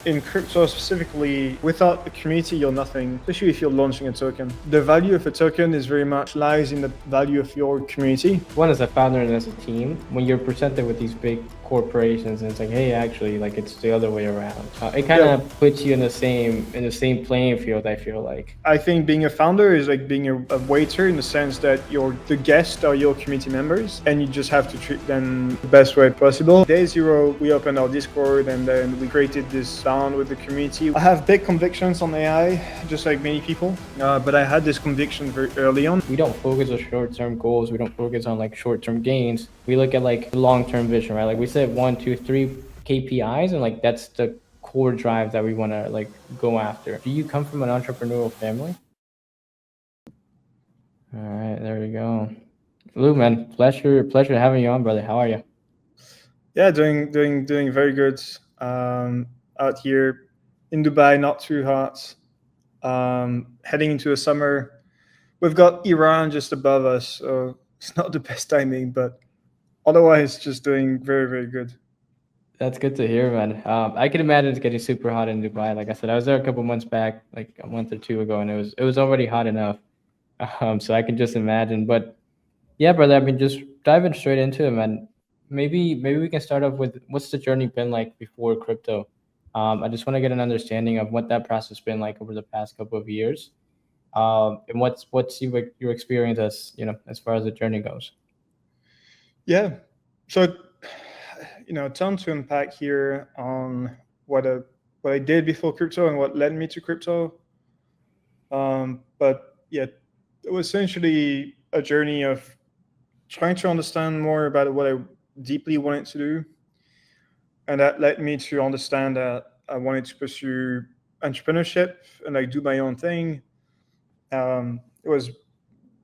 In crypto specifically, without a community, you're nothing, especially if you're launching a token. The value of a token is very much lies in the value of your community. One, as a founder and as a team, when you're presented with these big corporations and it's like, hey, actually, like it's the other way around. It kind of puts you in the same playing field, I feel like. I think being a founder is like being a waiter in the sense that the guests are your community members and you just have to treat them the best way possible. Day zero, we opened our Discord and then we created this bond with the community. I have big convictions on AI, just like many people, but I had this conviction very early on. We don't focus on short-term goals. We don't focus on like short-term gains. We look at like the long-term vision, right? Like we said 1, 2, 3 KPIs, and like that's the core drive that we want to like go after. Do you come from an entrepreneurial family? All right, there we go. Lou, man, pleasure having you on, brother. How are you? Yeah, doing very good. Out here in Dubai, not too hot. Heading into the summer. We've got Iran just above us, so it's not the best timing, but otherwise, just doing very, very good. That's good to hear, man. I can imagine it's getting super hot in Dubai. Like I said, I was there a couple months back, like a month or two ago, and it was already hot enough. So I can just imagine. But yeah, brother, I mean, just diving straight into it, man. Maybe we can start off with what's the journey been like before crypto. I just want to get an understanding of what that process been like over the past couple of years, and what's your experience as as far as the journey goes. Yeah, so a ton to unpack here on what I did before crypto and what led me to crypto. But yeah, it was essentially a journey of trying to understand more about what I deeply wanted to do, and that led me to understand that I wanted to pursue entrepreneurship and like do my own thing. It was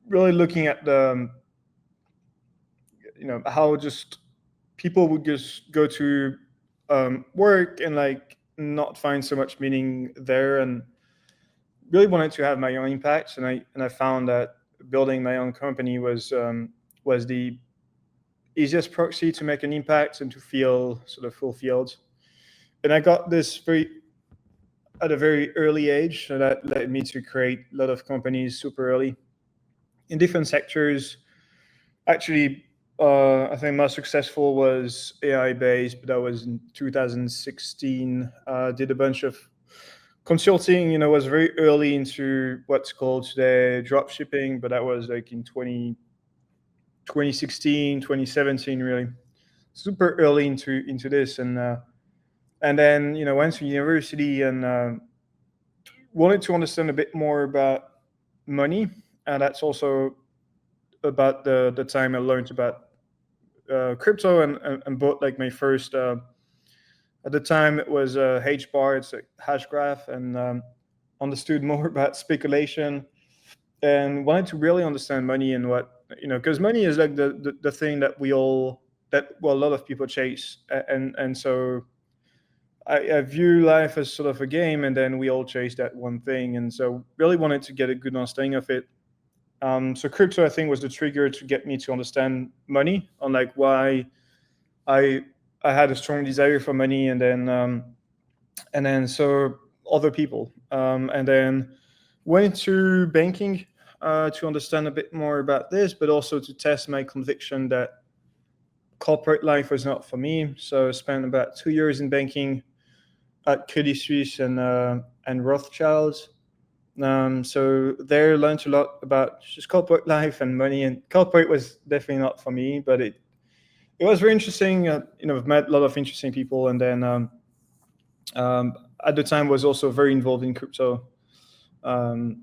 really looking at the how just people would just go to work and like not find so much meaning there, and really wanted to have my own impact. And I found that building my own company was the easiest proxy to make an impact and to feel sort of fulfilled. And I got this at a very early age, so that led me to create a lot of companies super early in different sectors. Actually, I think most successful was AI based, but that was in 2016. Did a bunch of consulting. Was very early into what's called today drop shipping, but that was like in 2016, 2017, really super early into this. And then went to university and wanted to understand a bit more about money, and that's also about the time I learned about crypto and bought like my first. At the time, it was Hbar, it's a hash graph, and understood more about speculation and wanted to really understand money and what because money is like the thing that a lot of people chase, and so I view life as sort of a game, and then we all chase that one thing, and so really wanted to get a good understanding of it. So crypto, I think, was the trigger to get me to understand money, on like why I I had a strong desire for money, and then so other people, and then went into banking to understand a bit more about this, but also to test my conviction that corporate life was not for me. So I spent about 2 years in banking at Credit Suisse and Rothschilds. So there learned a lot about just corporate life and money. And corporate was definitely not for me, but it was very interesting. I've met a lot of interesting people, and then at the time was also very involved in crypto um,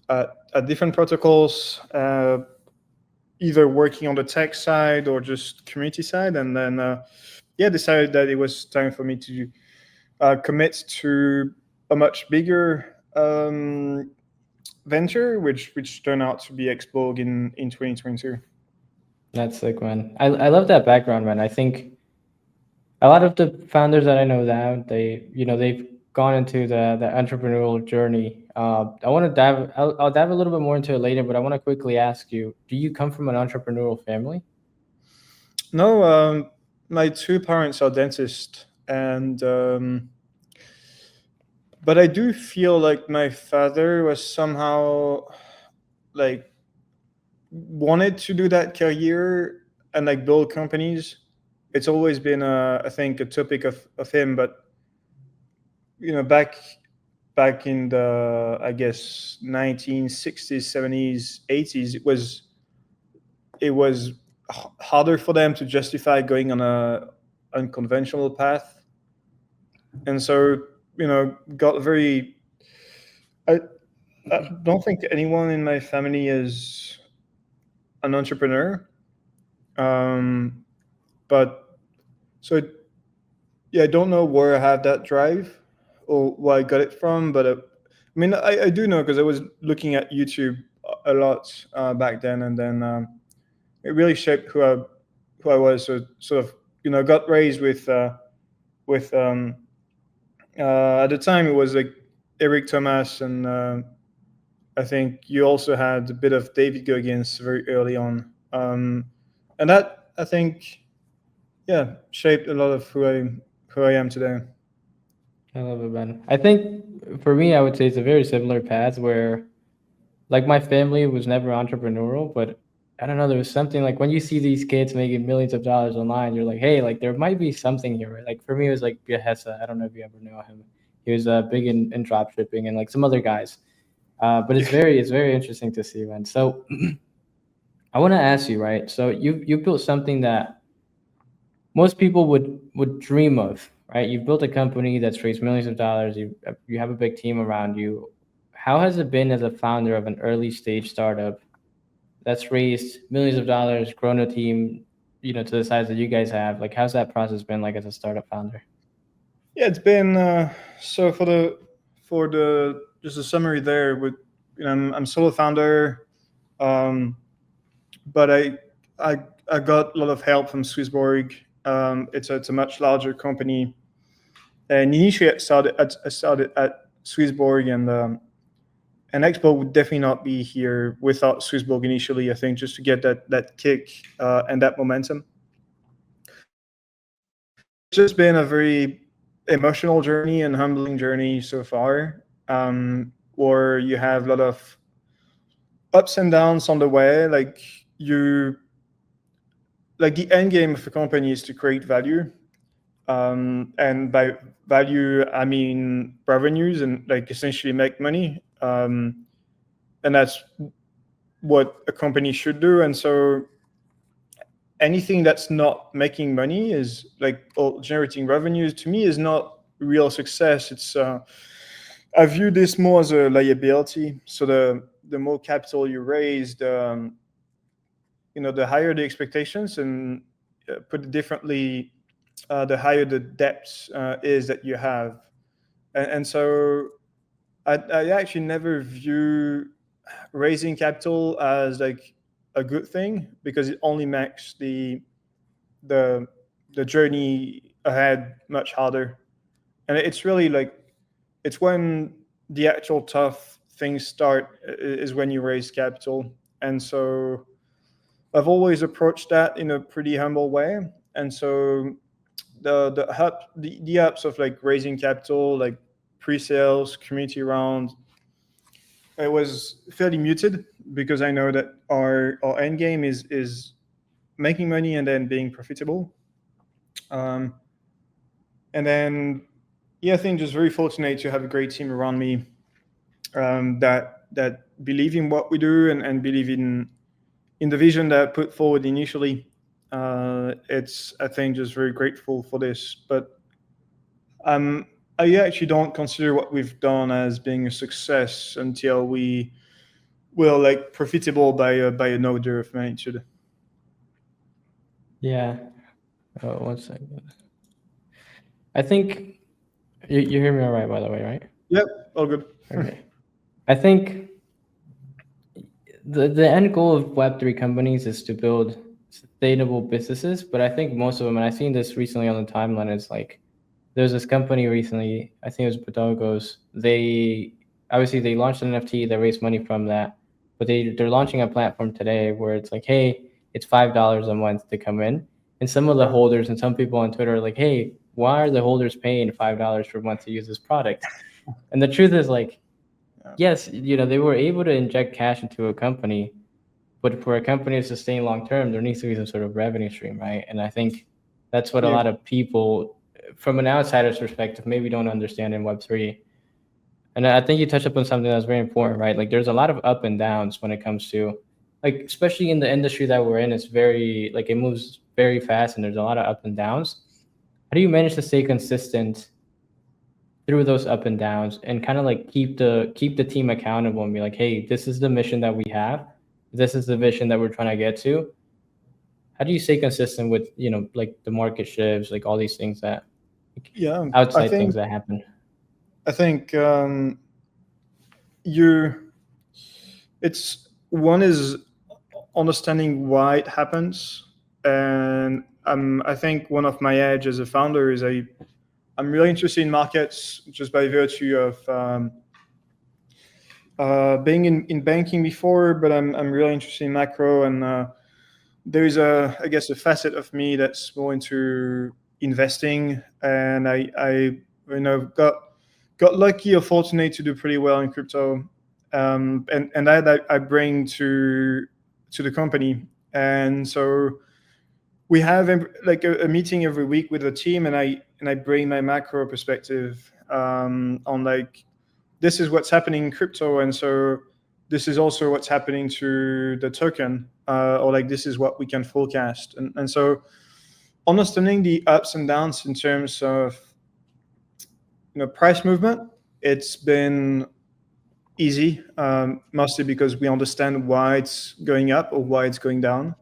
at different protocols, either working on the tech side or just community side, and then decided that it was time for me to commit to a much bigger venture, which turned out to be Xborg in 2022. That's sick, man. I love that background, man. I think a lot of the founders that I know now, they've gone into the entrepreneurial journey. I want to dive. I'll dive a little bit more into it later, but I want to quickly ask you: do you come from an entrepreneurial family? No, my two parents are dentists, and but I do feel like my father was somehow like wanted to do that career and like build companies. It's always been, I think, a topic of him. But back in the, I guess, 1960s, 70s, 80s, it was harder for them to justify going on a unconventional path, and so got very. I, I don't think anyone in my family is an entrepreneur, um, but so yeah, I don't know where I have that drive or where I got it from, but I mean, I do know because I was looking at YouTube a lot back then, and then it really shaped who I was. So sort of, got raised with at the time it was like Eric Thomas, and I think you also had a bit of David Goggins very early on, and that I think, yeah, shaped a lot of who I am today. I love it, man. I think for me, I would say it's a very similar path where, like, my family was never entrepreneurial, but I don't know, there was something like when you see these kids making millions of dollars online, you're like, hey, like there might be something here, right? Like for me, it was like Biahessa. I don't know if you ever know him. He was big in drop shipping and like some other guys. But it's very interesting to see, man. So I want to ask you, right? So you built something that most people would dream of, right? You've built a company that's raised millions of dollars. You have a big team around you. How has it been as a founder of an early stage startup that's raised millions of dollars, grown a team, to the size that you guys have? Like, how's that process been like as a startup founder? Yeah, it's been so for the just a summary there. With I'm solo founder, um, but I I got a lot of help from Swissborg. It's a much larger company, and initially I started at Swissborg, and Xborg would definitely not be here without Swissborg initially. I think just to get that kick and that momentum. It's just been a very emotional journey and humbling journey so far, where you have a lot of ups and downs on the way. You, like the end game of a company is to create value, and by value I mean revenues and like essentially make money, and that's what a company should do. And so anything that's not making money is like, or generating revenues, to me is not real success. It's I view this more as a liability. So the more capital you raise, the higher the expectations, and put it differently, the higher the depth is that you have. And so I actually never view raising capital as like a good thing, because it only makes the the journey ahead much harder. And it's really like, it's when the actual tough things start, is when you raise capital. And so I've always approached that in a pretty humble way. And so the ups of like raising capital, like pre-sales, community round, it was fairly muted, because I know that our end game is making money and then being profitable. Um, and then, yeah, I think just very fortunate to have a great team around me, that believe in what we do, and believe in the vision that I put forward initially. It's, I think, just very grateful for this. But um, I actually don't consider what we've done as being a success until we will like profitable by an order of magnitude. Yeah. Oh, 1 second. I think you hear me all right, by the way, right? Yep, all good. Okay. I think the end goal of Web3 companies is to build sustainable businesses, but I think most of them, and I've seen this recently on the timeline, is like there's this company recently, I think it was Bodogos. They launched an NFT, they raised money from that, but they're launching a platform today where it's like, hey, it's $5 a month to come in. And some of the holders and some people on Twitter are like, hey, why are the holders paying $5 per month to use this product? And the truth is, like, Yeah. yes, they were able to inject cash into a company, but for a company to sustain long term, there needs to be some sort of revenue stream, right? And I think that's what a Yeah. lot of people, from an outsider's perspective, maybe don't understand in Web3. And I think you touched upon something that's very important, right? Like, there's a lot of up and downs when it comes to, like, especially in the industry that we're in, it's very, like, it moves very fast and there's a lot of up and downs. How do you manage to stay consistent through those up and downs and kind of like keep the team accountable and be like, hey, this is the mission that we have, this is the vision that we're trying to get to? How do you stay consistent with, like, the market shifts, like all these things that, like, Yeah. I outside things think that happen? I think you it's one is understanding why it happens, and I think one of my edge as a founder is I'm really interested in markets just by virtue of being in banking before, but I'm really interested in macro, and there's I guess a facet of me that's more into investing, and I got lucky or fortunate to do pretty well in crypto, and that I bring to the company, and so we have like a meeting every week with the team, and I bring my macro perspective on like this is what's happening in crypto, and so this is also what's happening to the token, or like this is what we can forecast, and so understanding the ups and downs in terms of price movement, it's been easy, mostly because we understand why it's going up or why it's going down,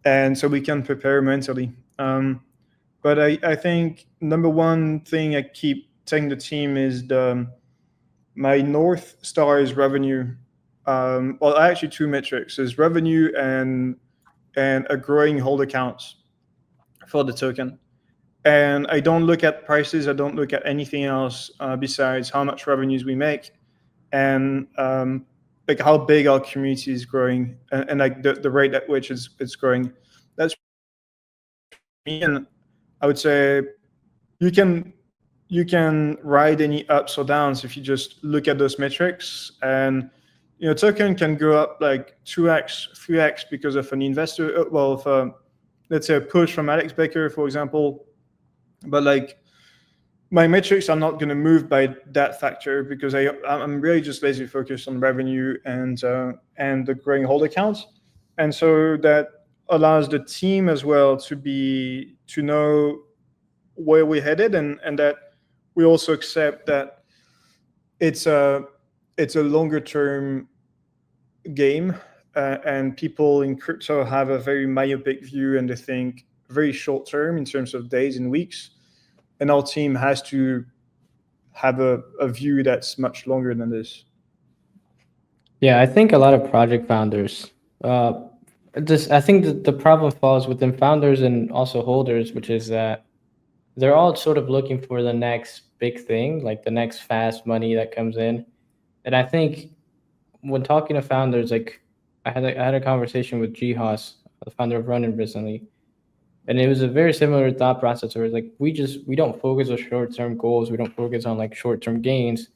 and so we can prepare mentally. But I think number one thing I keep telling the team is my North Star is revenue. Well, actually, two metrics is revenue and a growing hold accounts for the token. And I don't look at prices. I don't look at anything else besides how much revenues we make and like how big our community is growing, and like the rate at which it's growing. That's me. And I would say you can you can ride any ups or downs if you just look at those metrics. And token can go up like 2x 3x because of an investor, well, if, let's say a push from Alex Baker, for example. But like my metrics are not going to move by that factor because I'm really just laser focused on revenue and the growing hold accounts. And so that allows the team as well to know where we're headed, and that we also accept that it's a it's a longer term game, and people in crypto have a very myopic view, and they think very short term in terms of days and weeks, and our team has to have a view that's much longer than this. Yeah, I think a lot of project founders, uh, just I think that the problem falls within founders and also holders, which is that they're all sort of looking for the next big thing, like the next fast money that comes in. And I think when talking to founders, like, I had a conversation with G Haas, the founder of Running, recently, and it was a very similar thought process. Where it's like we don't focus on short term goals, we don't focus on like short term gains.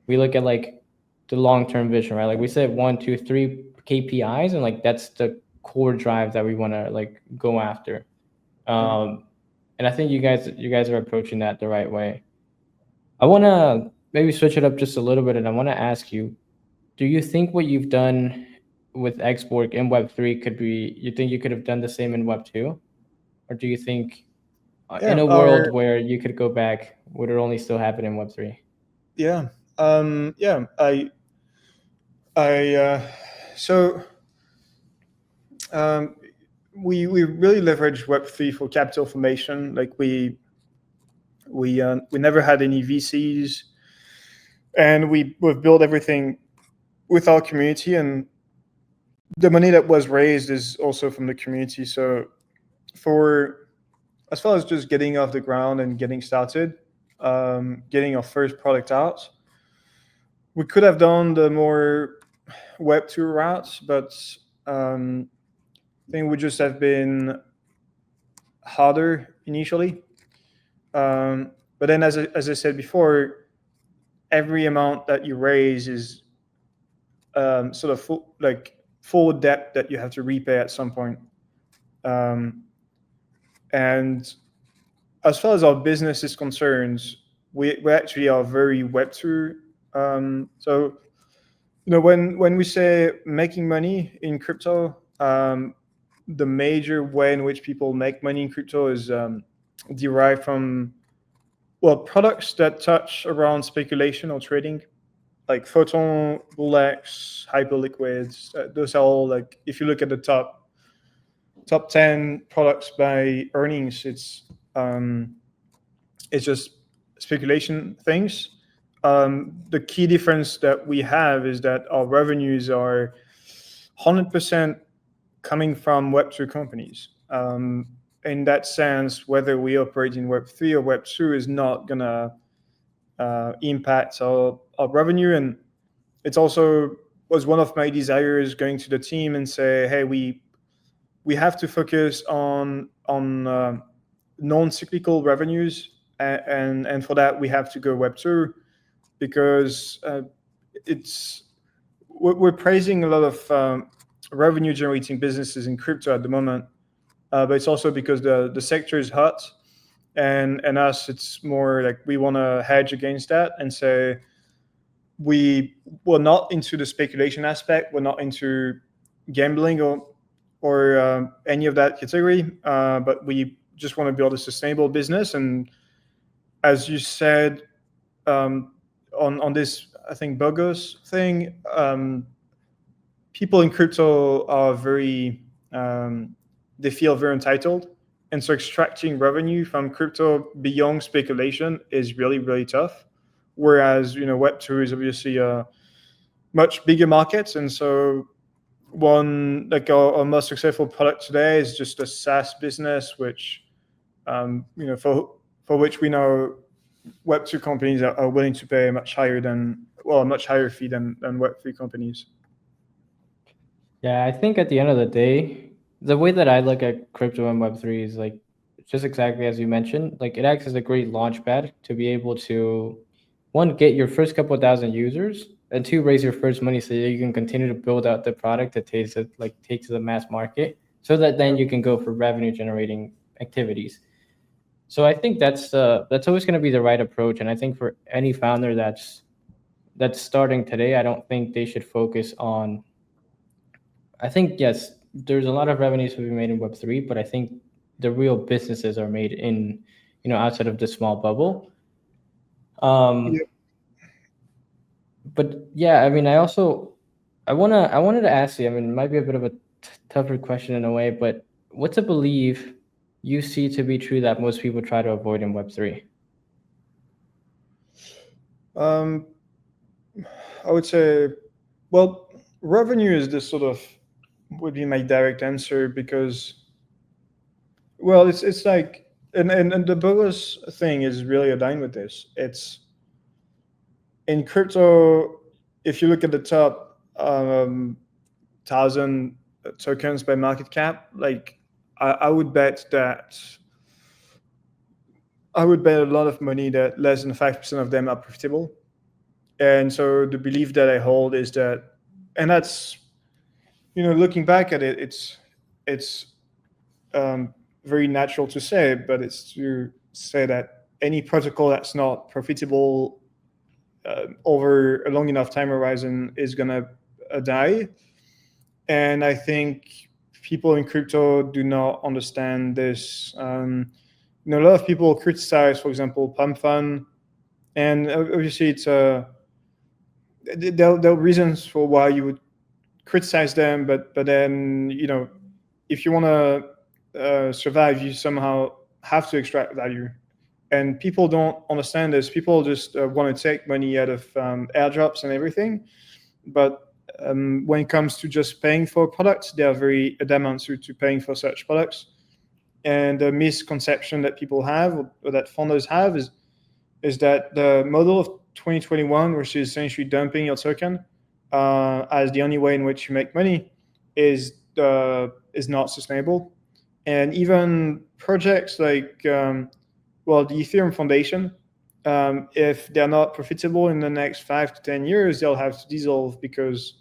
We look at like the long term vision, right? Like we said, 1, 2, 3 KPIs, and like that's the core drive that we want to like go after. Yeah. And I think you guys are approaching that the right way. I want to maybe switch it up just a little bit, and I want to ask you: do you think what you've done with Xborg in Web3 could be? You think you could have done the same in Web2, or do you think in Yeah. a world Our where you could go back, would it only still happen in Web3? Yeah. Yeah. I so um, we really leverage Web3 for capital formation. Like we never had any VCs, and we've built everything with our community, and the money that was raised is also from the community. So for as far as just getting off the ground and getting started, getting our first product out, we could have done the more Web2 routes, but I think we just have been harder initially. But then, as I said before, every amount that you raise is sort of full debt that you have to repay at some point. Um, and as far as our business is concerned, we actually are very Web2. So when we say making money in crypto, the major way in which people make money in crypto is derived from, well, products that touch around speculation or trading, like Photon, Bullx, Hyperliquids. Those are all, like, if you look at the top 10 products by earnings, it's just speculation things. The key difference that we have is that our revenues are 100% coming from Web2 companies. In that sense, whether we operate in Web3 or Web2 is not going to impact our revenue. And it's also was one of my desires going to the team and say, hey, we have to focus on non-cyclical revenues, and for that we have to go Web2, because it's we're praising a lot of revenue generating businesses in crypto at the moment, but it's also because the sector is hot, and us, it's more like we want to hedge against that and say we're not into the speculation aspect, we're not into gambling or any of that category, but we just want to build a sustainable business. And as you said, um, on this, I think, bogus thing, people in crypto are very they feel very entitled, and so extracting revenue from crypto beyond speculation is really really tough. Whereas Web2 is obviously a much bigger market, and so one, like, our most successful product today is just a SaaS business, which for which we know Web2 companies are willing to pay a much higher fee than Web3 companies. Yeah, I think at the end of the day, the way that I look at crypto and Web3 is like just exactly as you mentioned. Like it acts as a great launch pad to be able to, one, get your first couple of thousand users, and two, raise your first money so that you can continue to build out the product that take to the mass market, so that then you can go for revenue generating activities. So I think that's always going to be the right approach. And I think for any founder that's starting today, I don't think they should focus on. I think yes, there's a lot of revenues to be made in Web3, but I think the real businesses are made in, outside of the small bubble. Yeah. But yeah, I mean, I wanted to ask you. I mean, it might be a bit of a tougher question in a way, but what's a belief you see to be true that most people try to avoid in Web3? Um, I would say, well, revenue is the sort of would be my direct answer, because, well, it's like, and the bogus thing is really aligned with this. It's in crypto. If you look at the top 1,000 tokens by market cap, like, I would bet that I would bet a lot of money that less than 5% of them are profitable. And so the belief that I hold is that, and that's, looking back at it, it's very natural to say, but it's to say that any protocol that's not profitable over a long enough time horizon is gonna die. And I think people in crypto do not understand this. A lot of people criticize, for example, pump fund, and obviously there are reasons for why you would criticize them, but then, if you want to survive, you somehow have to extract value. And people don't understand this. People just want to take money out of airdrops and everything, but when it comes to just paying for products, they are very adamant to paying for such products. And the misconception that people have, or that founders have, is that the model of 2021, which is essentially dumping your token as the only way in which you make money, is not sustainable. And even projects like, well, the Ethereum Foundation if they're not profitable in the next 5 to 10 years, they'll have to dissolve because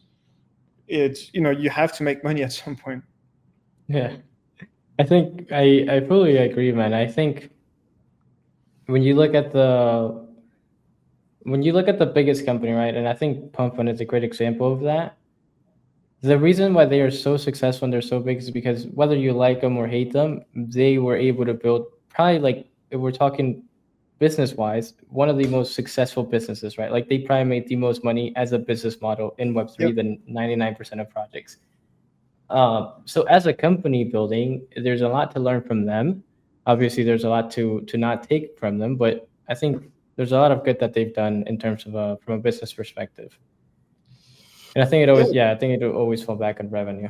it's, you have to make money at some point. Yeah, I think I fully agree, man. I think when you look at the when you look at the biggest company, right, and I think Pump Fund is a great example of that. The reason why they are so successful and they're so big is because whether you like them or hate them, they were able to build probably, like, if we're talking business wise, one of the most successful businesses, right? Like they probably made the most money as a business model in Web3 Yep. than 99% of projects. So as a company building, there's a lot to learn from them. Obviously, there's a lot to not take from them, but I think there's a lot of good that they've done in terms of from a business perspective. And I think it Yeah. always, yeah, I think it will always fall back on revenue.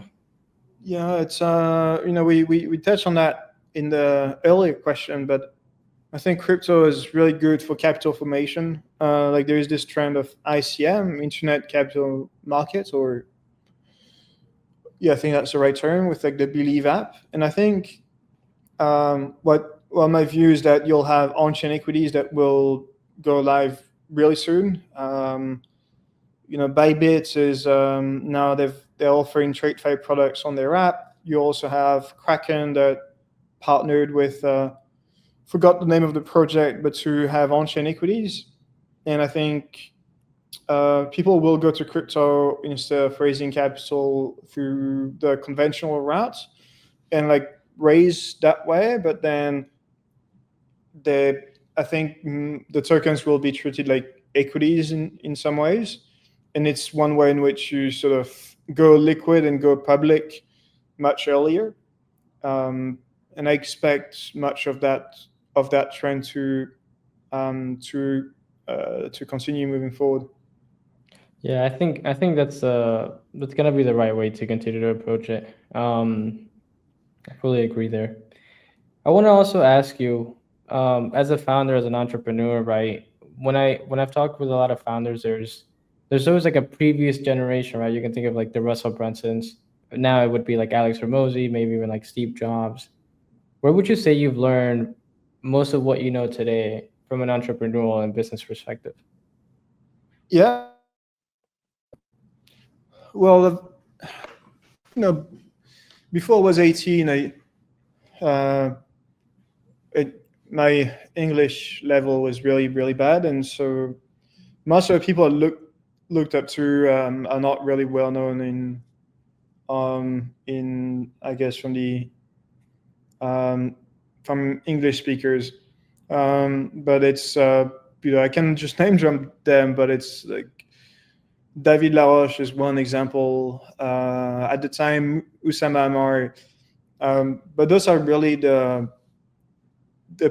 Yeah, it's we touched on that in the earlier question, but I think crypto is really good for capital formation. Like there is this trend of ICM, Internet Capital Markets, or yeah, I think that's the right term, with like the Believe app. And I think my view is that you'll have on-chain equities that will go live really soon. Bybit is now they're offering TradeFi products on their app. You also have Kraken that partnered with forgot the name of the project, but to have on-chain equities. And I think people will go to crypto instead of raising capital through the conventional route and like raise that way. But then they, I think the tokens will be treated like equities in some ways. And it's one way in which you sort of go liquid and go public much earlier. Um, and I expect much of that trend um, to to continue moving forward. Yeah, I think that's gonna be the right way to continue to approach it. I fully agree there. I want to also ask you, as a founder, as an entrepreneur, right? When I've talked with a lot of founders, there's always like a previous generation, right? You can think of like the Russell Brunsons. Now it would be like Alex Ramosi, maybe even like Steve Jobs. Where would you say you've learned most of what you know today from an entrepreneurial and business perspective? Yeah. Well, before I was 18, uh, my English level was really, really bad, and so most of the people I looked up to are not really well known in I guess um, from English speakers. But it's I can just name drop them, but it's like David Laroche is one example. At the time, Usama Amar. But those are really the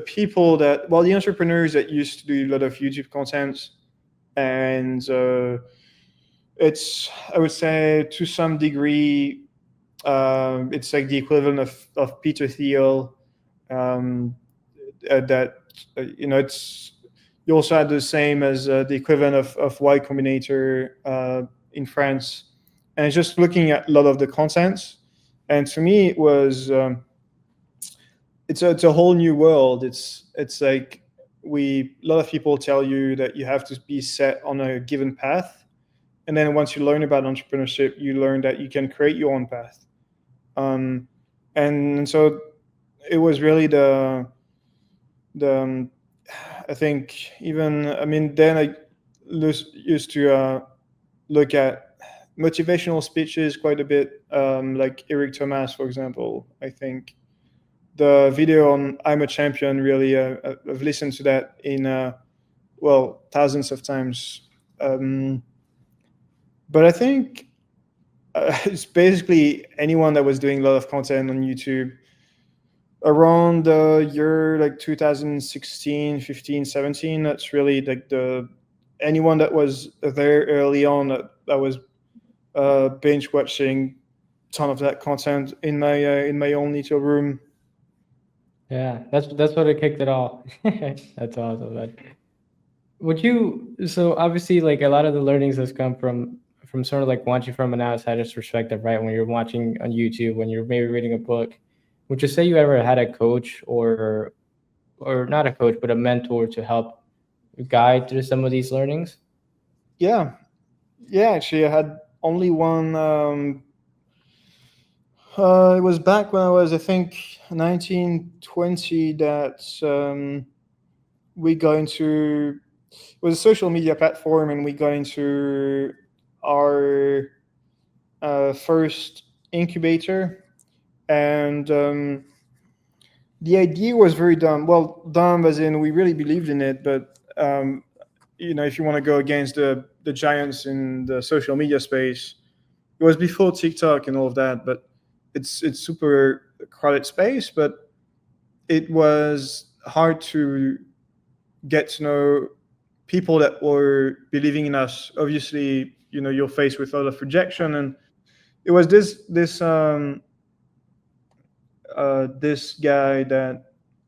people that, well, the entrepreneurs that used to do a lot of YouTube content, and it's, I would say, to some degree, it's like the equivalent of Peter Thiel. Um, that it's, you also had the same as the equivalent of Y Combinator in France, and just looking at a lot of the content, and to me it was it's a whole new world. It's like, a lot of people tell you that you have to be set on a given path, and then once you learn about entrepreneurship, you learn that you can create your own path. Um, and so it was really the I think, even, I mean, then I used to look at motivational speeches quite a bit, like Eric Thomas, for example. I think the video on "I'm a Champion" really, I've listened to that in well, thousands of times. Um, but I think it's basically anyone that was doing a lot of content on YouTube around the year like 2016, 15, 17. That's really like the anyone that was there early on that was binge watching ton of that content in my own little room. Yeah, that's what it kicked it all. That's awesome, man. Would you, so obviously like a lot of the learnings has come from sort of like watching from an outsider's perspective, right? When you're watching on YouTube, when you're maybe reading a book, would you say you ever had a coach or not a coach, but a mentor to help guide through some of these learnings? Yeah, yeah. Actually, I had only one. It was back when I was, I think, 1920 that we got into. It was a social media platform, and we got into our first incubator, and the idea was very dumb. Well, dumb as in we really believed in it, but if you want to go against the giants in the social media space, it was before TikTok and all of that. But it's super crowded space, but it was hard to get to know people that were believing in us. Obviously, you're faced with a lot of rejection, and it was this guy that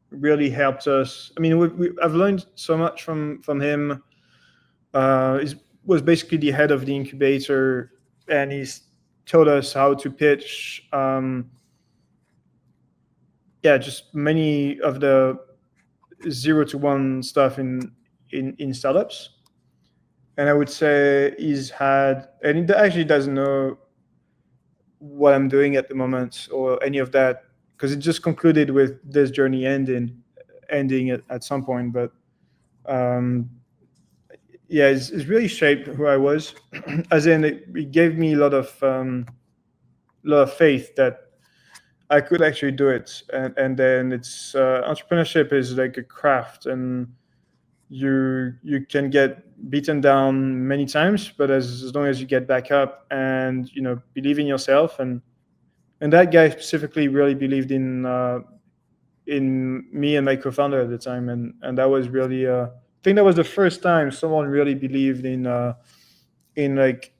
really helped us. I mean, I've learned so much from him. He was basically the head of the incubator, and he's taught us how to pitch. Yeah, just many of the 0 to 1 stuff in startups. And I would say he's had, and he actually doesn't know what I'm doing at the moment or any of that, because it just concluded with this journey ending at some point. But um, yeah, it's really shaped who I was. As in, it gave me a lot of faith that I could actually do it. And then it's entrepreneurship is like a craft, and you can get beaten down many times, but as long as you get back up and believe in yourself, and that guy specifically really believed in me and my co-founder at the time, and that was really I think that was the first time someone really believed in like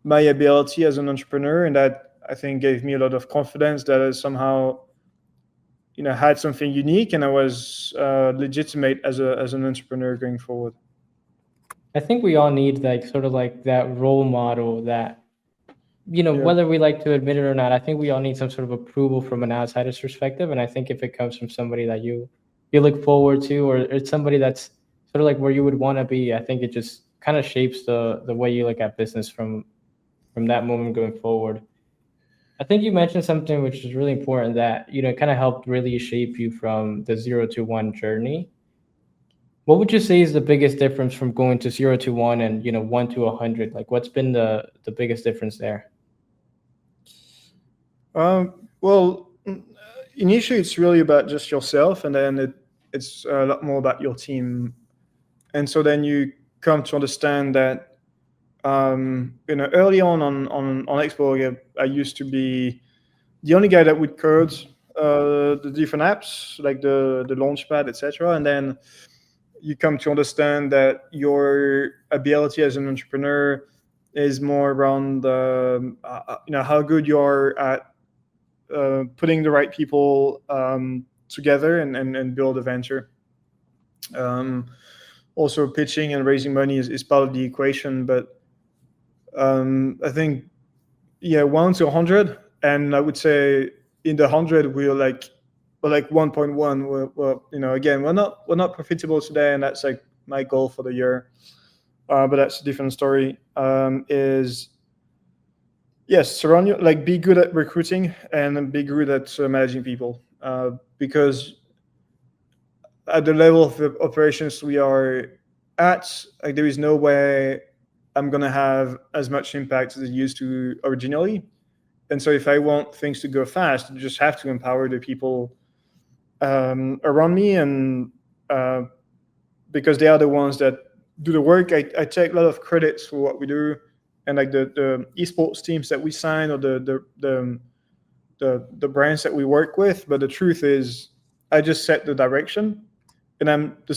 my ability as an entrepreneur, and that I think gave me a lot of confidence that I somehow had something unique, and I was legitimate as an entrepreneur going forward. I think we all need like sort of like that role model that, Yeah. whether we like to admit it or not, I think we all need some sort of approval from an outsider's perspective. And I think if it comes from somebody that you look forward to, or it's somebody that's sort of like where you would want to be, I think it just kind of shapes the way you look at business from that moment going forward. I think you mentioned something which is really important that, kind of helped really shape you from the 0 to 1 journey. What would you say is the biggest difference from going to 0 to 1 and 1 to 100? Like, what's been the biggest difference there? Well, initially it's really about just yourself, and then it's a lot more about your team. And so then you come to understand that early on Xborg, I used to be the only guy that would code the different apps, like the launchpad, etc. And then you come to understand that your ability as an entrepreneur is more around how good you are at putting the right people together and build a venture. Um, Also, pitching and raising money is part of the equation, but I think, yeah, 1 to 100, and I would say in the 100 we're like 1.1. Again, we're not profitable today, and that's like my goal for the year. But that's a different story. Is Yes, surround you, like, be good at recruiting and be good at managing people, because at the level of the operations we are at, like, there is no way I'm gonna have as much impact as it used to originally. And so if I want things to go fast, I just have to empower the people around me, and uh, because they are the ones that do the work. I take a lot of credits for what we do, and like the esports teams that we sign, or the brands that we work with. But the truth is, I just set the direction, and I'm the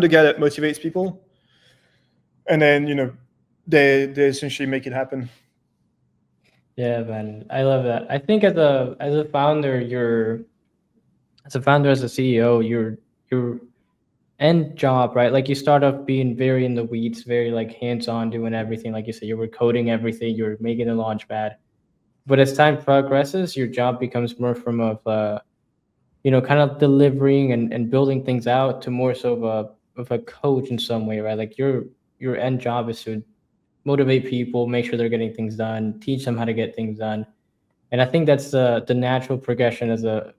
guy that motivates people, and then they essentially make it happen. Yeah, man, I love that. I think as a founder, as a CEO, your end job, right? Like you start off being very in the weeds, very like hands on, doing everything. Like you said, you were coding everything, you're making a launch pad. But as time progresses, your job becomes more from of kind of delivering and building things out to more so of a coach in some way, right? Like your end job is to motivate people, make sure they're getting things done, teach them how to get things done. And I think that's the natural progression as a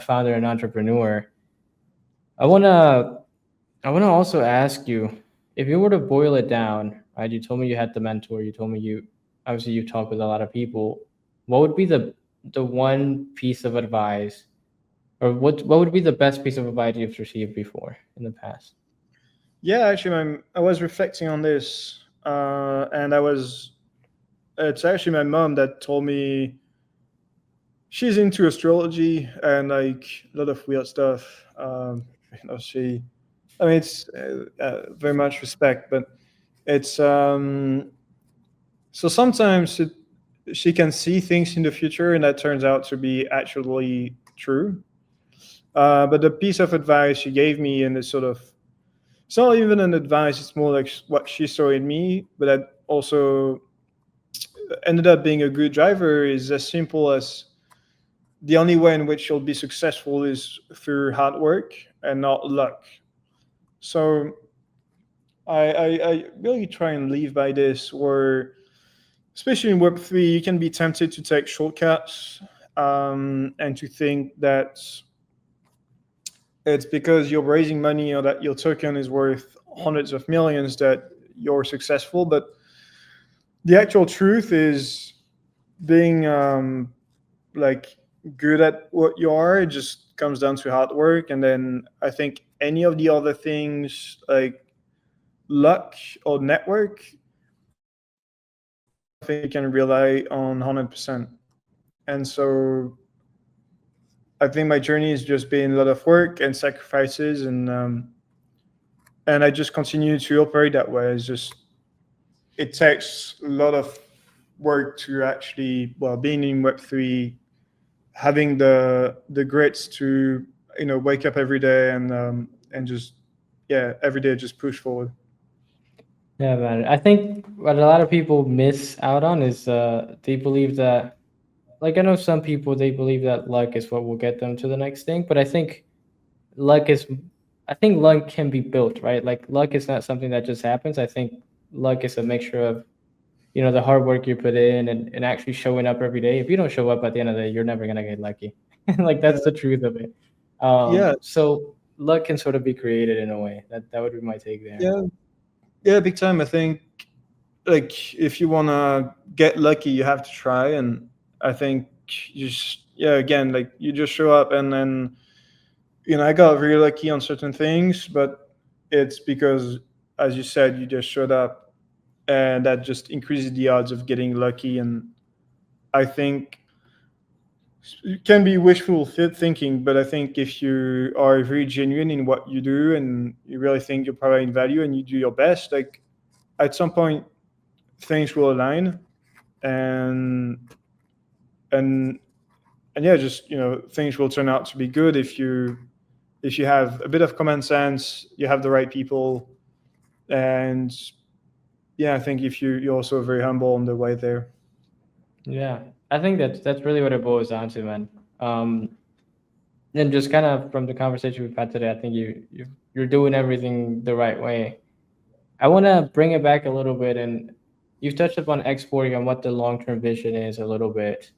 founder and entrepreneur. I wanna I wanna also ask you, if you were to boil it down, right? You told me you had the mentor. You told me you obviously you talk with a lot of people. What would be the one piece of advice, or what would be the best piece of advice you've received before in the past? Yeah, actually, I was reflecting on this, and it's actually my mom that told me she's into astrology and like a lot of weird stuff. I mean, it's very much respect, but it's so sometimes she can see things in the future, and that turns out to be actually true. But the piece of advice she gave me, and it's sort of, it's not even an advice; it's more like what she saw in me, but that also ended up being a good driver. Is as simple as the only way in which you'll be successful is through hard work and not luck. So I really try and live by this, where especially in Web3, you can be tempted to take shortcuts, and to think that it's because you're raising money or that your token is worth hundreds of millions that you're successful. But the actual truth is being like good at what you are. It just comes down to hard work. And then I think any of the other things like luck or network, something you can rely on 100%. And so I think my journey has just been a lot of work and sacrifices, and I just continue to operate that way. It's just it takes a lot of work to actually, well, being in Web3, having the grits to wake up every day and just, yeah, every day just push forward. Yeah, man. I think what a lot of people miss out on is they believe that, like, I know some people, they believe that luck is what will get them to the next thing, but luck is I think luck can be built, right? Like luck is not something that just happens. I think luck is a mixture of, the hard work you put in and actually showing up every day. If you don't show up at the end of the day, you're never gonna get lucky. Like Yeah, that's the truth of it. yeah, So luck can sort of be created in a way. That would be my take there. yeah, yeah, big time. I think like if you want to get lucky, you have to try. And I think you just, yeah, again, like you just show up, and then I got really lucky on certain things, but it's because, as you said, you just showed up, and that just increases the odds of getting lucky. And I think it can be wishful thinking, but I think if you are very genuine in what you do and you really think you're providing value and you do your best, like at some point things will align, and and and yeah, just things will turn out to be good if you have a bit of common sense, you have the right people, and yeah, I think if you're also very humble on the way there. Yeah, I think that's really what it boils down to, man. Um, and just kind of from the conversation we've had today, I think you're doing everything the right way. I want to bring it back a little bit, and you've touched upon exporting and what the long term vision is a little bit.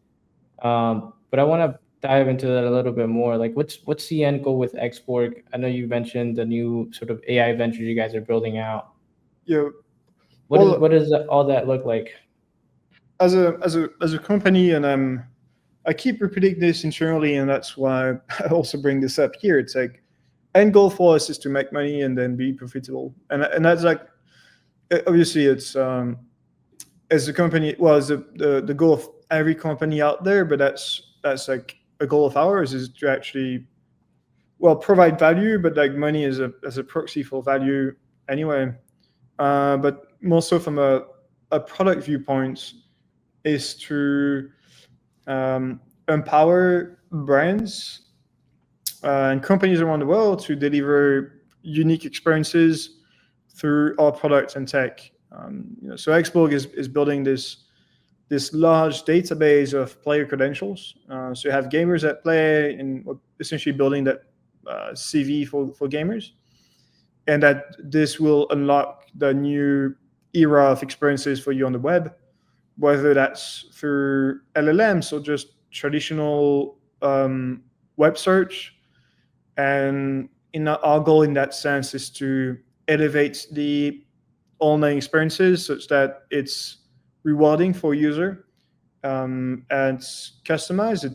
But I want to dive into that a little bit more. Like, what's the end goal with Xborg? I know you mentioned the new sort of AI venture you guys are building out. you know, What well, does all that look like? as a company, and I keep repeating this internally, and that's why I also bring this up here. It's like end goal for us is to make money and then be profitable, and that's like obviously it's as a company, well, as the goal of every company out there, but that's like a goal of ours is to actually, well, provide value, but like money is as a proxy for value anyway. But more so from a product viewpoint is to empower brands and companies around the world to deliver unique experiences through our products and tech. So Xborg is building this this large database of player credentials. So you have gamers that play and essentially building that CV for gamers, and that this will unlock the new era of experiences for you on the web, whether that's through LLMs or just traditional web search. And our goal in that sense is to elevate the online experiences such that it's rewarding for user, and customize it,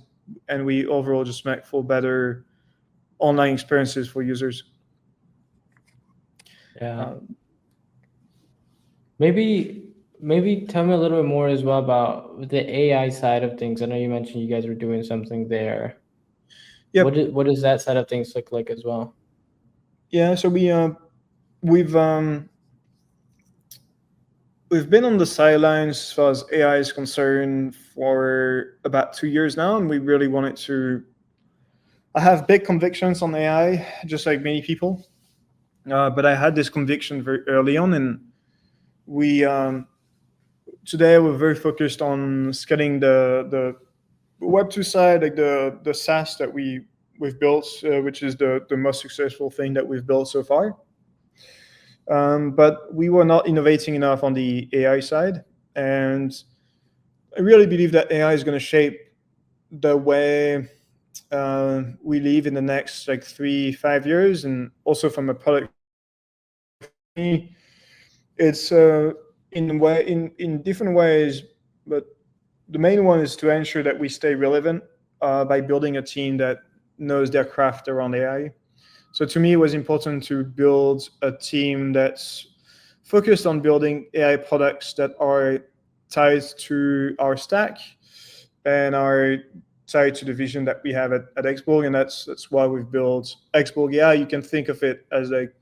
and we overall just make for better online experiences for users. Yeah. Um, Maybe tell me a little bit more as well about the AI side of things. I know you mentioned you guys were doing something there. yep. What does that side of things look like as well? Yeah. So we've we've been on the sidelines as far as AI is concerned for about 2 years now, and we really wanted to. I have big convictions on AI, just like many people, but I had this conviction very early on, and we today we're very focused on scaling the Web2 side, like the SaaS that we've built, which is the most successful thing that we've built so far. But we were not innovating enough on the AI side, and I really believe that AI is going to shape the way we live in the next like 3 5 years, and also from a product me, it's in different ways, but the main one is to ensure that we stay relevant by building a team that knows their craft around AI. So to me, it was important to build a team that's focused on building AI products that are tied to our stack and are tied to the vision that we have at Xborg, and that's why we've built Xborg AI. You can think of it as like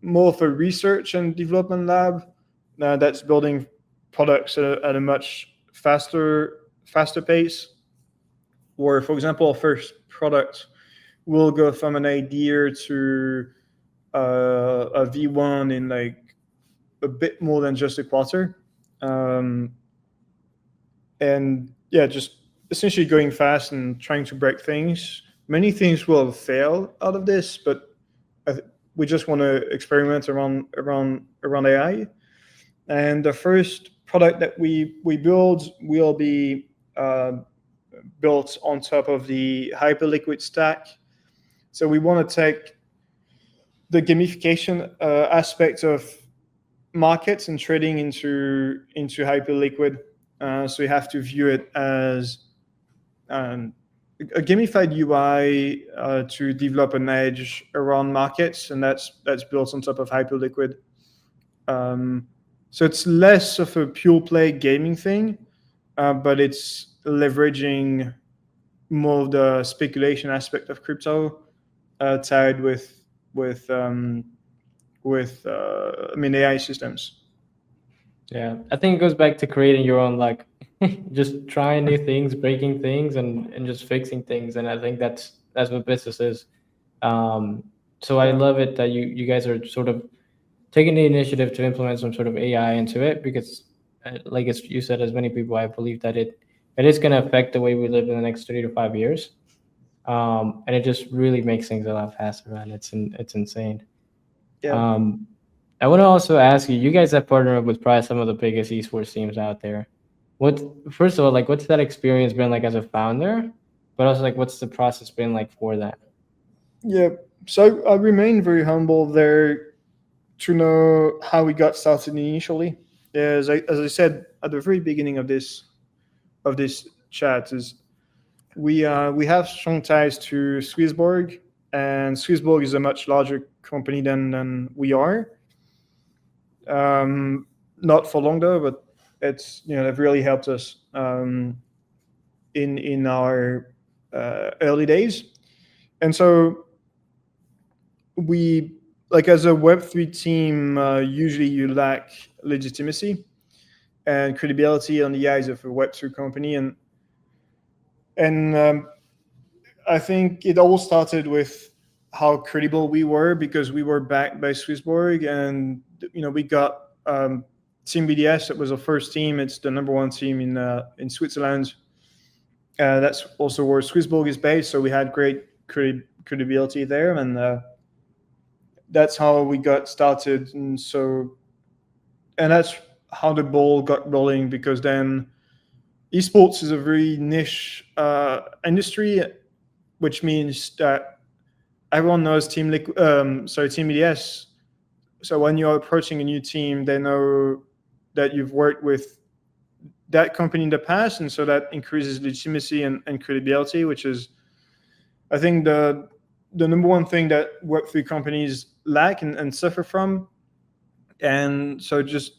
more of a research and development lab that's building products at a much faster pace. Where, for example, our first product will go from an idea to a V1 in like a bit more than just a quarter. Um, and yeah, just essentially going fast and trying to break things. Many things will fail out of this, but we just want to experiment around AI. And the first product that we build will be built on top of the Hyperliquid stack. So we want to take the gamification aspect of markets and trading into Hyperliquid. So you have to view it as um, a gamified UI to develop an edge around markets, and that's built on top of Hyperliquid. Um, so it's less of a pure play gaming thing, but it's leveraging more of the speculation aspect of crypto tied with um, I mean AI systems. Yeah, I think it goes back to creating your own like just trying new things, breaking things, and just fixing things. And I think that's what business is. Um, so I Yeah, love it that you guys are sort of taking the initiative to implement some sort of AI into it because, like as you said, as many people, I believe that it is going to affect the way we live in the next 3 to 5 years. And it just really makes things a lot faster, man. It's insane. yeah, Um, I want to also ask you, you guys have partnered up with probably some of the biggest esports teams out there. What first of all, like what's that experience been like as a founder? But also like what's the process been like for that? yeah. So I remain very humble there to know how we got started initially. As I said at the very beginning of this chat, is we have strong ties to Swissborg, and Swissborg is a much larger company than we are. Um, Not for long though, but it's they've really helped us in our early days, and so we like as a Web3 team, usually you lack legitimacy and credibility on the eyes of a Web2 company, and I think it all started with how credible we were because we were backed by Swissborg, and we got Team BDS. That was our first team. It's the number one team in Switzerland. That's also where Swissborg is based. So we had great credibility there, and that's how we got started. And that's how the ball got rolling, because then esports is a very niche industry, which means that everyone knows Team EDS. So when you're approaching a new team, they know that you've worked with that company in the past, and so that increases legitimacy and credibility, which is, I think, the number one thing that Web3 companies lack and suffer from. And so just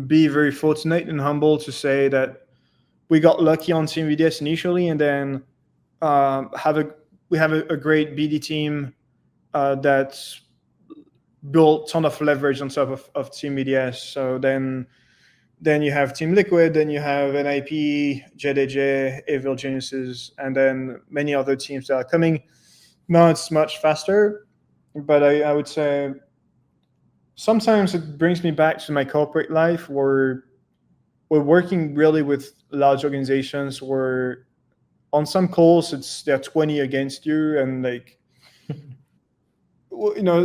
be very fortunate and humble to say that we got lucky on Team VDS initially, and then have a we have a great BD team that's built ton of leverage on top of Team VDS. So then you have Team Liquid, then you have NIP, JDJ, Evil Geniuses, and then many other teams that are coming. Now it's much faster, but I would say sometimes it brings me back to my corporate life, where we're working really with large organizations where on some calls it's they're 20 against you, and like,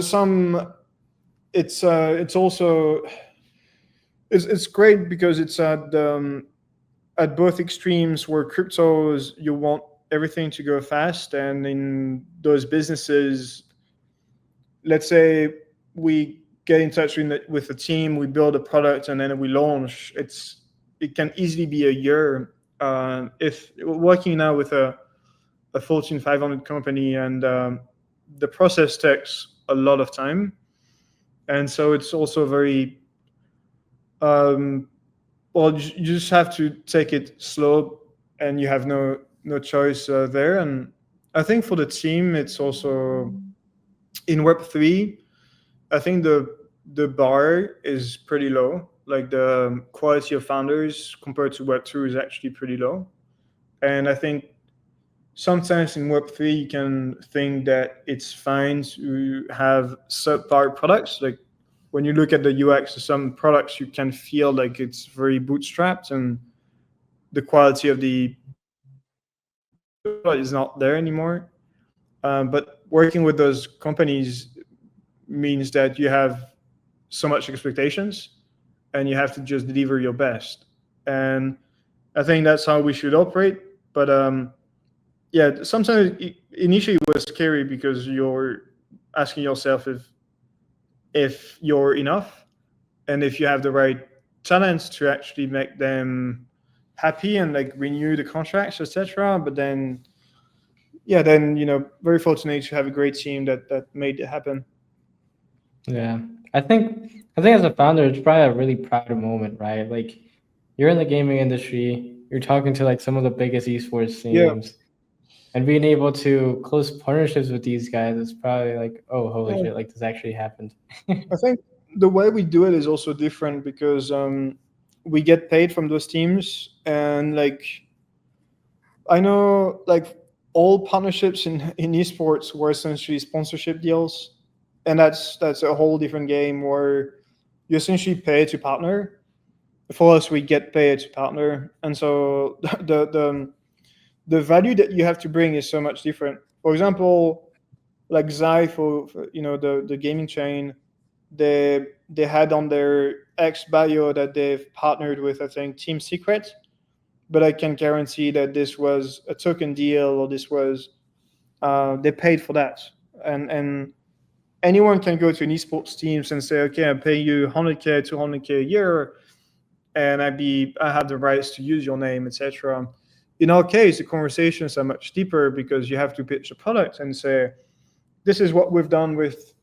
some, it's also, it's great because it's at both extremes, where cryptos you want everything to go fast, and in those businesses, let's say we get in touch with a team, we build a product, and then we launch. It can easily be a year. If working now with a Fortune 500 company, and the process takes a lot of time, and so it's also very, um, well, you just have to take it slow, and you have no choice there. And I think for the team, it's also in Web3. I think the bar is pretty low. Like the quality of founders compared to Web2 is actually pretty low. And I think sometimes in Web3 you can think that it's fine to have subpar products. Like when you look at the UX of some products, you can feel like it's very bootstrapped, and the quality of the product is not there anymore. But working with those companies means that you have so much expectations, and you have to just deliver your best. And I think that's how we should operate. But yeah, sometimes initially it was scary, because you're asking yourself if you're enough, and if you have the right talents to actually make them happy and like renew the contracts, etc. But then, yeah, then very fortunate to have a great team that made it happen. Yeah, I think as a founder, it's probably a really proud moment, right? Like you're in the gaming industry, you're talking to like some of the biggest esports Yeah, teams, and being able to close partnerships with these guys is probably like, oh, holy yeah. shit, like this actually happened. I think the way we do it is also different, because we get paid from those teams, and like I know, like all partnerships in esports were essentially sponsorship deals, and that's a whole different game, where you essentially pay to partner. For us, we get paid to partner, and so the value that you have to bring is so much different. For example, like Zai, for the gaming chain, they had on their X bio that they've partnered with, I think, Team Secret, but I can guarantee that this was a token deal, or this was they paid for that. And anyone can go to an esports teams and say, okay, I pay you 100K, 200K a year, and I have the rights to use your name, etc. In our case, the conversations are much deeper, because you have to pitch a product and say, this is what we've done with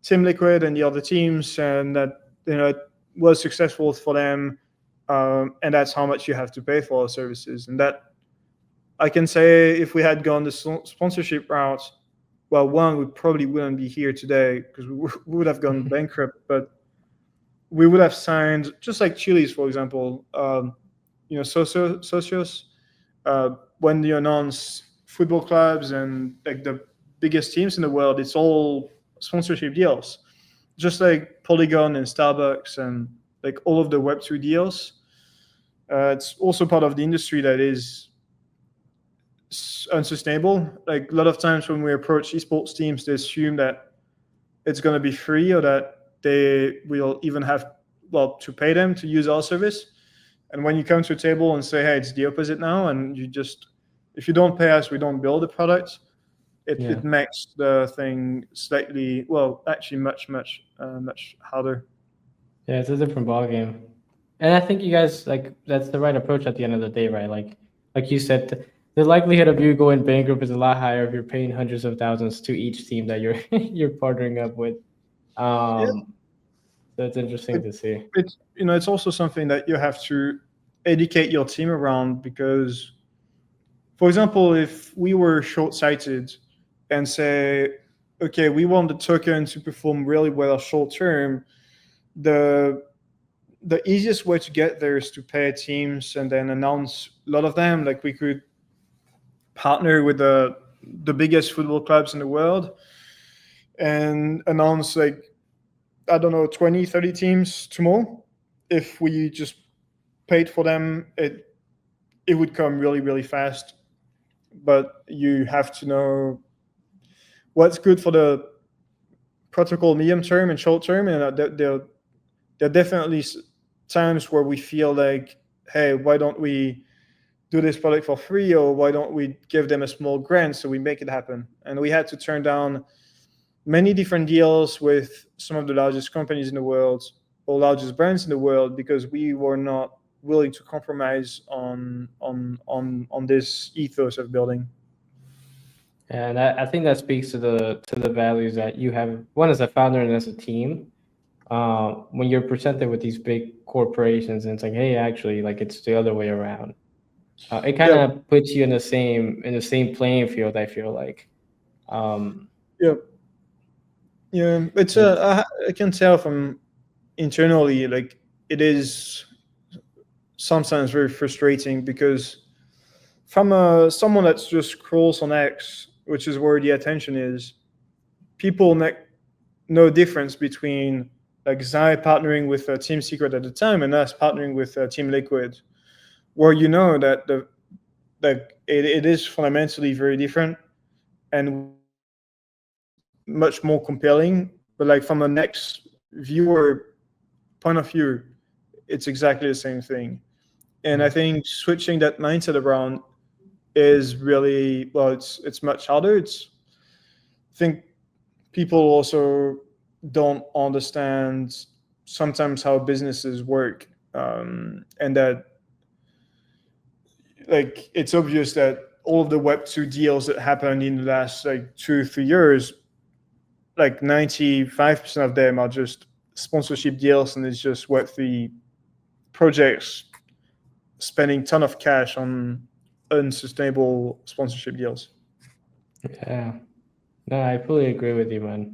Team Liquid and the other teams, and that it was successful for them, and that's how much you have to pay for our services. And that, I can say, if we had gone the sponsorship route, well, one, we probably wouldn't be here today, because we would have gone bankrupt. But we would have signed, just like Chili's, for example, Socios, when you announce football clubs and like the biggest teams in the world, it's all sponsorship deals, just like Polygon and Starbucks and like all of the Web2 deals. It's also part of the industry that is unsustainable. Like a lot of times when we approach esports teams, they assume that it's going to be free or that they will even have to pay them to use our service. And when you come to a table and say, hey, it's the opposite now, and you just, if you don't pay us, we don't build the product, Yeah. it makes the thing slightly, well, actually much harder. Yeah, it's a different ballgame. And I think you guys like that's the right approach at the end of the day, right? Like you said, the likelihood of you going bankrupt is a lot higher if you're paying hundreds of thousands to each team that you're you're partnering up with. Yeah, Um, so it's interesting it, to see. it's it's also something that you have to educate your team around because, for example, if we were short-sighted and say, okay, we want the token to perform really well short term, the the easiest way to get there is to pay teams and then announce a lot of them. Like we could partner with the biggest football clubs in the world and announce like, I don't know, 20, 30 teams tomorrow. If we just paid for them, it would come really, really fast. But you have to know what's good for the protocol medium term and short term. And there are definitely times where we feel like, hey, why don't we do this product for free, or why don't we give them a small grant so we make it happen? And we had to turn down many different deals with some of the largest companies in the world or largest brands in the world because we were not willing to compromise on this ethos of building. And I think that speaks to the values that you have, one as a founder and as a team. When you're presented with these big corporations and it's like, hey, actually, like it's the other way around. It kind Yeah, of puts you in the same playing field. I feel like. Um, yeah, yeah. It's it's I can tell from internally, like it is sometimes very frustrating because from someone that just scrolls on X, which is where the attention is, people make no difference between like Zai partnering with Team Secret at the time and us partnering with Team Liquid, where you know that the like it is fundamentally very different, and we make things much more compelling. But like from a next viewer point of view, it's exactly the same thing. And I think switching that mindset around is really, well, it's much harder. It's I think people also don't understand sometimes how businesses work, and that like it's obvious that all of the Web2 deals that happened in the last like 2 3 years, like 95% of them are just sponsorship deals, and it's just Web3 projects spending ton of cash on unsustainable sponsorship deals. yeah. No, I fully agree with you, man.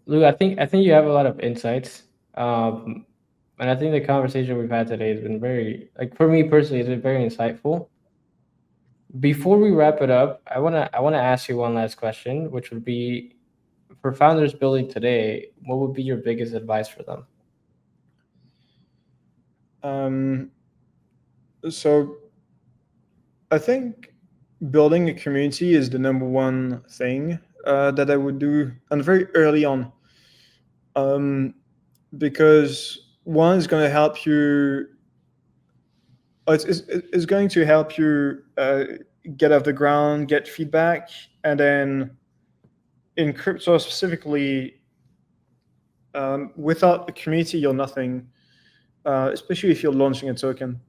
Lou, I think you have a lot of insights. Um, and I think the conversation we've had today has been very, like for me personally, it's been very insightful. Before we wrap it up, I wanna ask you one last question, which would be for founders building today, what would be your biggest advice for them? Um, so I think building a community is the number one thing that I would do, and very early on, um, because one is going to help you. It's going to help you get off the ground, get feedback, and then in crypto specifically, without a community, you're nothing. Especially if you're launching a token,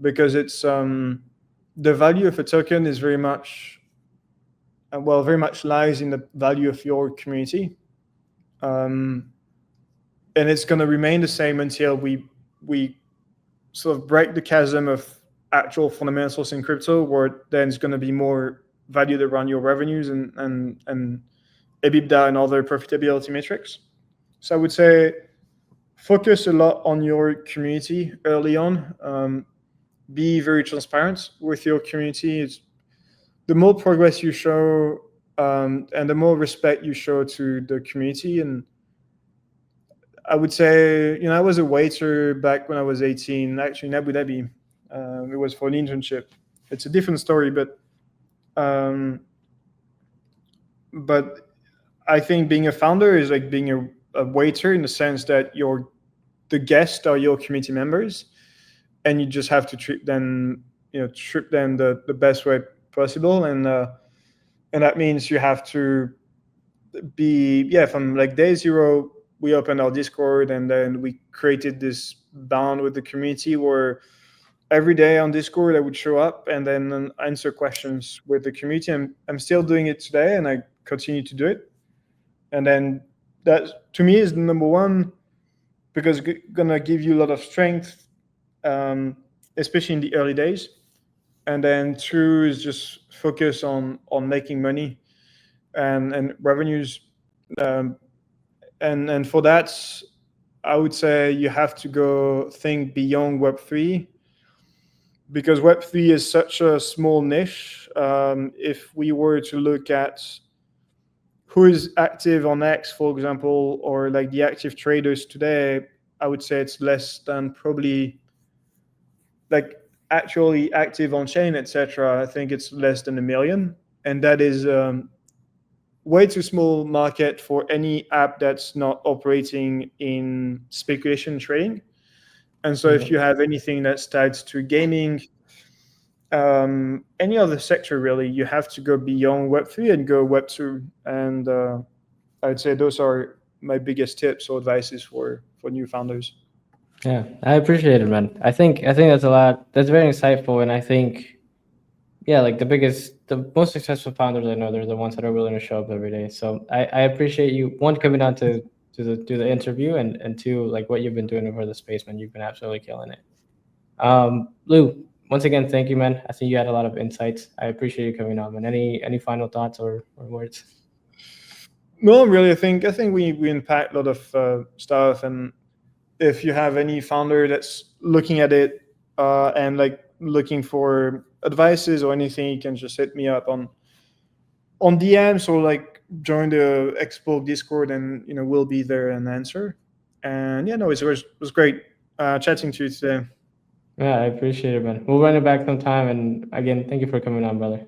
because it's the value of a token is very much very much lies in the value of your community, um, and it's going to remain the same until we sort of break the chasm of actual fundamentals in crypto, where then it's going to be more valued around your revenues and EBITDA and other profitability metrics. So I would say focus a lot on your community early on. Be very transparent with your community. The more progress you show, and the more respect you show to the community, and I would say, I was a waiter back when I was 18, actually in Abu Dhabi. It was for an internship. It's a different story, um, but I think being a founder is like being a waiter in the sense that the guests are your community members, and you just have to treat them the best way possible, and that means you have to be, yeah, from like day zero. We opened our Discord, and then we created this bond with the community where every day on Discord I would show up and then answer questions with the community. I'm still doing it today, and I continue to do it. And then that to me is the number one, because gonna give you a lot of strength, um, especially in the early days. And then two is just focus on making money and revenues. Um, and for that, I would say you have to go think beyond Web3, because Web3 is such a small niche. If we were to look at who is active on X, for example, or like the active traders today, I would say it's less than probably, like, actually active on chain, etc. I think it's less than a million, and that is way too small market for any app that's not operating in speculation trading. And so, if Yeah. you have anything that's tied to gaming, any other sector really, you have to go beyond Web3 and go Web2. And I'd say those are my biggest tips or advices for new founders. Yeah, I appreciate it, man. I think that's a lot. That's very insightful, and I think yeah, like the most successful founders I know, they're the ones that are willing to show up every day. So I appreciate you, one, coming on to do the interview, and two, like what you've been doing over the space, man. You've been absolutely killing it. Lou, once again, thank you, man. I think you had a lot of insights. I appreciate you coming on, man. Any final thoughts or words? Well, really, I think we impact a lot of stuff. And if you have any founder that's looking at it, and like looking for advices or anything, you can just hit me up on DMs, or like join the Xborg Discord, and we'll be there and answer. And yeah, no, it was great chatting to you today. Yeah, I appreciate it, man. We'll run it back sometime. And again, thank you for coming on, brother.